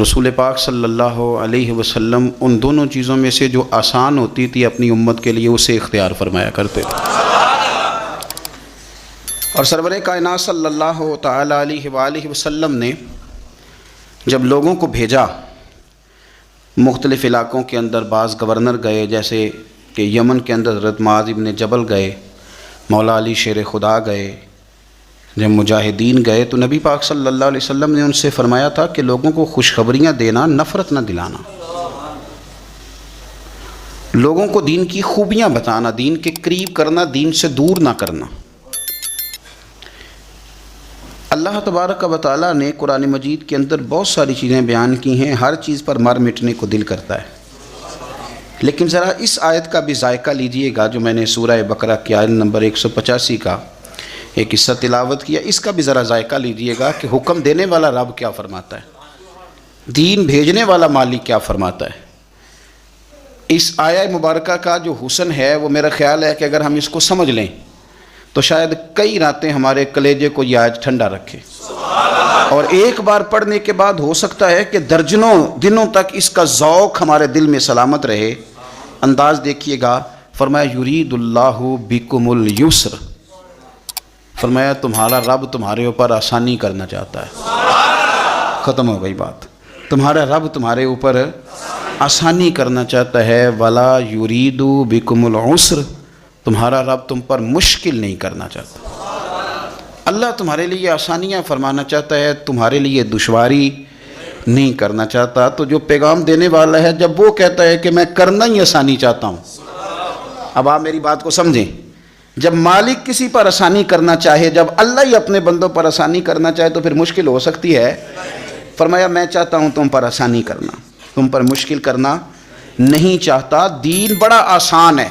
رسول پاک صلی اللہ علیہ وسلم ان دونوں چیزوں میں سے جو آسان ہوتی تھی اپنی امت کے لیے اسے اختیار فرمایا کرتے تھے۔ اور سرور کائنات صلی اللہ تعالی علیہ وآلہ وسلم نے جب لوگوں کو بھیجا مختلف علاقوں کے اندر، بعض گورنر گئے، جیسے کہ یمن کے اندر حضرت معاذ ابن جبل گئے، مولا علی شیر خدا گئے، جب مجاہدین گئے تو نبی پاک صلی اللہ علیہ وسلم نے ان سے فرمایا تھا کہ لوگوں کو خوشخبریاں دینا، نفرت نہ دلانا، لوگوں کو دین کی خوبیاں بتانا، دین کے قریب کرنا، دین سے دور نہ کرنا۔ اللہ تبارک و تعالیٰ نے قرآن مجید کے اندر بہت ساری چیزیں بیان کی ہیں، ہر چیز پر مر مٹنے کو دل کرتا ہے، لیکن ذرا اس آیت کا بھی ذائقہ لیجئے گا جو میں نے سورہ بقرہ کی آیت نمبر 185 کا ایک حصہ تلاوت کیا، اس کا بھی ذرا ذائقہ لیجئے گا کہ حکم دینے والا رب کیا فرماتا ہے، دین بھیجنے والا مالک کیا فرماتا ہے۔ اس آیہ مبارکہ کا جو حسن ہے وہ میرا خیال ہے کہ اگر ہم اس کو سمجھ لیں تو شاید کئی راتیں ہمارے کلیجے کو یہ آیت ٹھنڈا رکھے، اور ایک بار پڑھنے کے بعد ہو سکتا ہے کہ درجنوں دنوں تک اس کا ذوق ہمارے دل میں سلامت رہے۔ انداز دیکھیے گا، فرمایا یرید اللہ بکم الیسر، فرمایا تمہارا رب تمہارے اوپر آسانی کرنا چاہتا ہے۔ ختم ہو گئی بات، تمہارا رب تمہارے اوپر آسانی کرنا چاہتا ہے۔ ولا یرید بکم العسر، تمہارا رب تم پر مشکل نہیں کرنا چاہتا۔ اللہ تمہارے لیے آسانیاں فرمانا چاہتا ہے، تمہارے لیے دشواری نہیں کرنا چاہتا۔ تو جو پیغام دینے والا ہے جب وہ کہتا ہے کہ میں کرنا ہی آسانی چاہتا ہوں، اب آپ میری بات کو سمجھیں، جب مالک کسی پر آسانی کرنا چاہے، جب اللہ ہی اپنے بندوں پر آسانی کرنا چاہے تو پھر مشکل ہو سکتی ہے؟ فرمایا میں چاہتا ہوں تم پر آسانی کرنا، تم پر مشکل کرنا نہیں چاہتا۔ دین بڑا آسان ہے،